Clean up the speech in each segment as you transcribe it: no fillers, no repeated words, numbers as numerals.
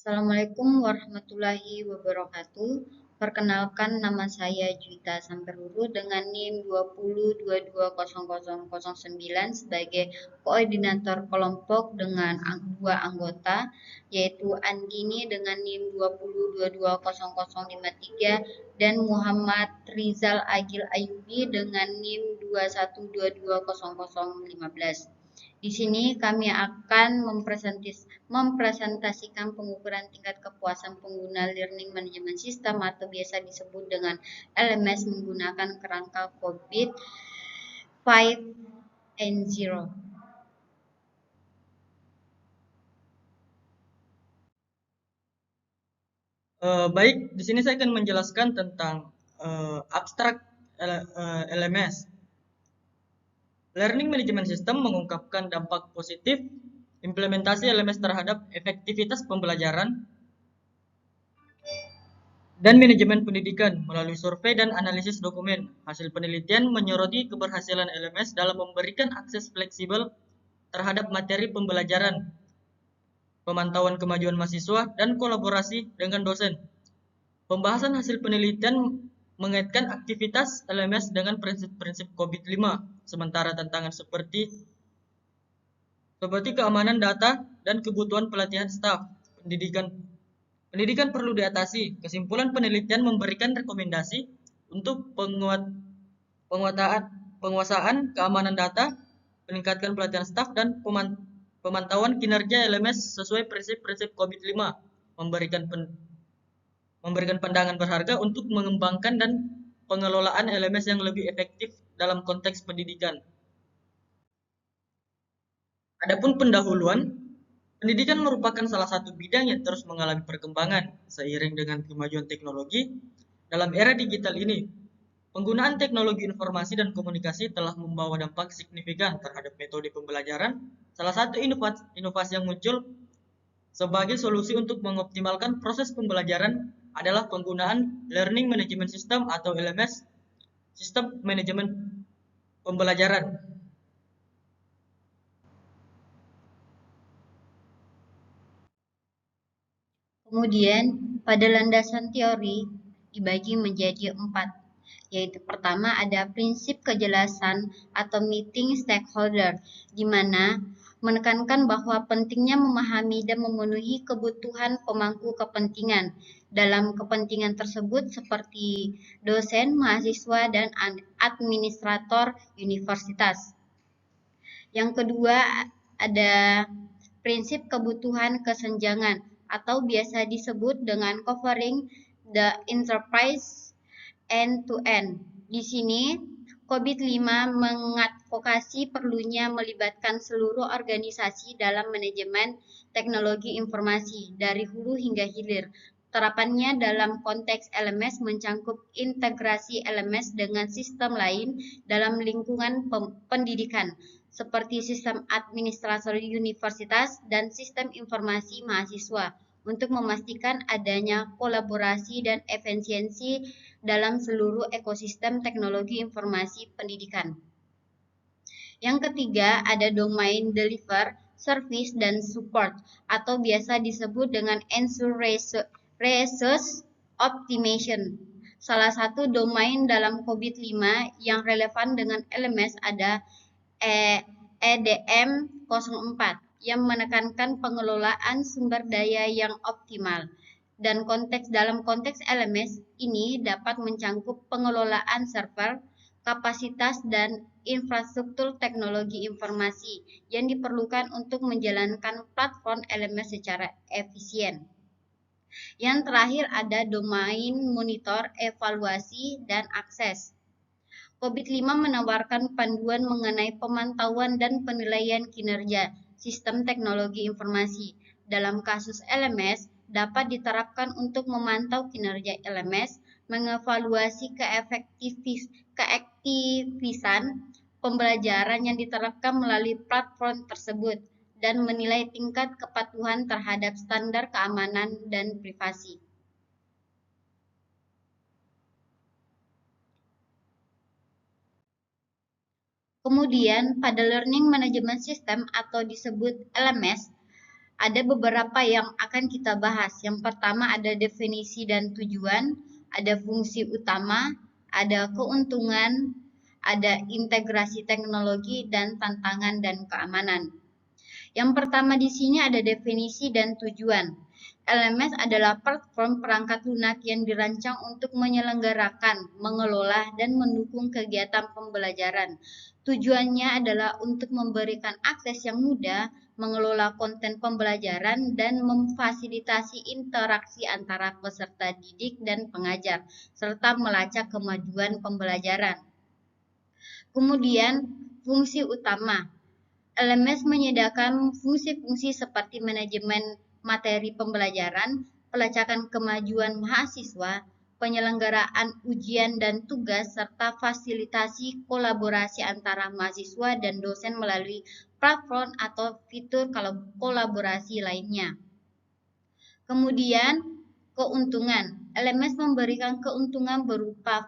Assalamualaikum warahmatullahi wabarakatuh. Perkenalkan, nama saya Juwita Samperhuru dengan NIM 20220009 sebagai koordinator kelompok dengan dua anggota, yaitu Andini dengan NIM 20220053 dan Muhammad Rizal Agil Ayubi dengan NIM 21220015. Di sini kami akan mempresentasikan pengukuran tingkat kepuasan pengguna Learning Management System atau biasa disebut dengan LMS menggunakan kerangka COVID-5 Baik, di sini saya akan menjelaskan tentang abstrak LMS. Learning Management System mengungkapkan dampak positif implementasi LMS terhadap efektivitas pembelajaran dan manajemen pendidikan melalui survei dan analisis dokumen. Hasil penelitian menyoroti keberhasilan LMS dalam memberikan akses fleksibel terhadap materi pembelajaran, pemantauan kemajuan mahasiswa, dan kolaborasi dengan dosen. Pembahasan hasil penelitian mengaitkan aktivitas LMS dengan prinsip-prinsip COVID-5, sementara tantangan seperti keamanan data dan kebutuhan pelatihan staf pendidikan perlu diatasi. Kesimpulan penelitian memberikan rekomendasi untuk penguasaan keamanan data, peningkatkan pelatihan staf, dan pemantauan kinerja LMS sesuai prinsip-prinsip COVID-5, memberikan pandangan berharga untuk mengembangkan dan pengelolaan LMS yang lebih efektif dalam konteks pendidikan. Adapun pendahuluan, pendidikan merupakan salah satu bidang yang terus mengalami perkembangan seiring dengan kemajuan teknologi. Dalam era digital ini, penggunaan teknologi informasi dan komunikasi telah membawa dampak signifikan terhadap metode pembelajaran. Salah satu inovasi yang muncul sebagai solusi untuk mengoptimalkan proses pembelajaran adalah penggunaan Learning Management System atau LMS, sistem manajemen pembelajaran. Kemudian, pada landasan teori dibagi menjadi 4, yaitu pertama ada prinsip kejelasan atau meeting stakeholder, di mana menekankan bahwa pentingnya memahami dan memenuhi kebutuhan pemangku kepentingan. Dalam kepentingan tersebut seperti dosen, mahasiswa, dan administrator universitas. Yang kedua ada prinsip kebutuhan kesenjangan atau biasa disebut dengan covering the enterprise end-to-end. Di sini COVID-5 mengadvokasi perlunya melibatkan seluruh organisasi dalam manajemen teknologi informasi dari hulu hingga hilir. Terapannya dalam konteks LMS mencangkup integrasi LMS dengan sistem lain dalam lingkungan pendidikan, seperti sistem administrasi universitas dan sistem informasi mahasiswa, untuk memastikan adanya kolaborasi dan efisiensi dalam seluruh ekosistem teknologi informasi pendidikan. Yang ketiga ada domain deliver, service, dan support atau biasa disebut dengan ensure resource optimization. Salah satu domain dalam COVID-5 yang relevan dengan LMS ada EDM 04 yang menekankan pengelolaan sumber daya yang optimal. Dan dalam konteks LMS ini dapat mencangkup pengelolaan server, kapasitas, dan infrastruktur teknologi informasi yang diperlukan untuk menjalankan platform LMS secara efisien. Yang terakhir ada domain monitor, evaluasi, dan akses. COVID-5 menawarkan panduan mengenai pemantauan dan penilaian kinerja sistem teknologi informasi. Dalam kasus LMS, dapat diterapkan untuk memantau kinerja LMS, mengevaluasi keaktifan pembelajaran yang diterapkan melalui platform tersebut, dan menilai tingkat kepatuhan terhadap standar keamanan dan privasi. Kemudian pada Learning Management System atau disebut LMS, Ada beberapa yang akan kita bahas. Yang pertama ada definisi dan tujuan, ada fungsi utama, ada keuntungan, ada integrasi teknologi, dan tantangan dan keamanan. Yang pertama di sini ada definisi dan tujuan. LMS adalah platform perangkat lunak yang dirancang untuk menyelenggarakan, mengelola, dan mendukung kegiatan pembelajaran. Tujuannya adalah untuk memberikan akses yang mudah, mengelola konten pembelajaran, dan memfasilitasi interaksi antara peserta didik dan pengajar, serta melacak kemajuan pembelajaran. Kemudian, fungsi utama. LMS menyediakan fungsi-fungsi seperti manajemen materi pembelajaran, pelacakan kemajuan mahasiswa, penyelenggaraan ujian dan tugas, serta fasilitasi kolaborasi antara mahasiswa dan dosen melalui platform atau fitur kolaborasi lainnya. Kemudian, keuntungan. LMS memberikan keuntungan berupa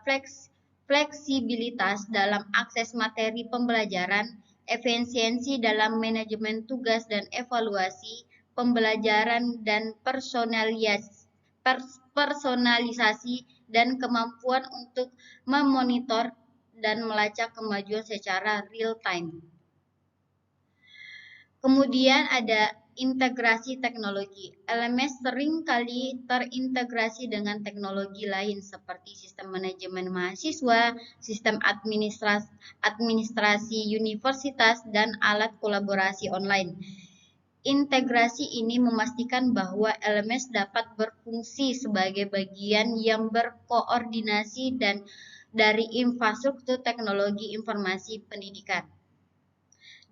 fleksibilitas dalam akses materi pembelajaran, efisiensi dalam manajemen tugas dan evaluasi pembelajaran, dan personalisasi dan kemampuan untuk memonitor dan melacak kemajuan secara real time. Kemudian ada integrasi teknologi. LMS seringkali terintegrasi dengan teknologi lain seperti sistem manajemen mahasiswa, sistem administrasi universitas, dan alat kolaborasi online. Integrasi ini memastikan bahwa LMS dapat berfungsi sebagai bagian yang berkoordinasi dan dari infrastruktur teknologi informasi pendidikan.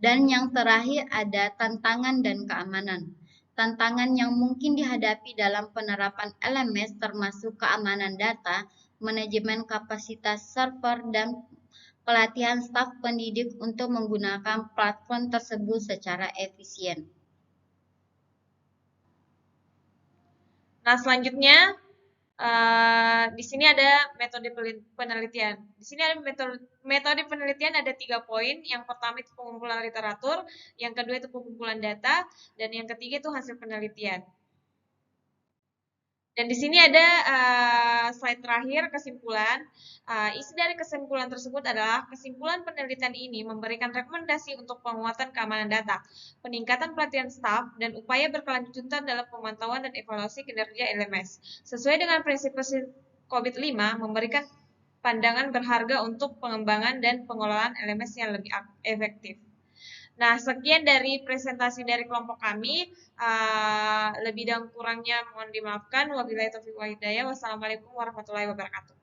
Dan yang terakhir ada tantangan dan keamanan. Tantangan yang mungkin dihadapi dalam penerapan LMS termasuk keamanan data, manajemen kapasitas server, dan pelatihan staf pendidik untuk menggunakan platform tersebut secara efisien. Nah, selanjutnya di sini ada metode penelitian. Di sini ada metode penelitian ada 3 poin. Yang pertama itu pengumpulan literatur, yang kedua itu pengumpulan data, dan yang ketiga itu hasil penelitian. Dan di sini ada slide terakhir kesimpulan. Isi dari kesimpulan tersebut adalah kesimpulan penelitian ini memberikan rekomendasi untuk penguatan keamanan data, peningkatan pelatihan staf, dan upaya berkelanjutan dalam pemantauan dan evaluasi kinerja LMS. Sesuai dengan prinsip-prinsip COVID-5, memberikan pandangan berharga untuk pengembangan dan pengelolaan LMS yang lebih efektif. Nah, sekian dari presentasi dari kelompok kami. Lebih dan kurangnya mohon dimaafkan. Wabillahi taufiq wal hidayah. Wassalamualaikum warahmatullahi wabarakatuh.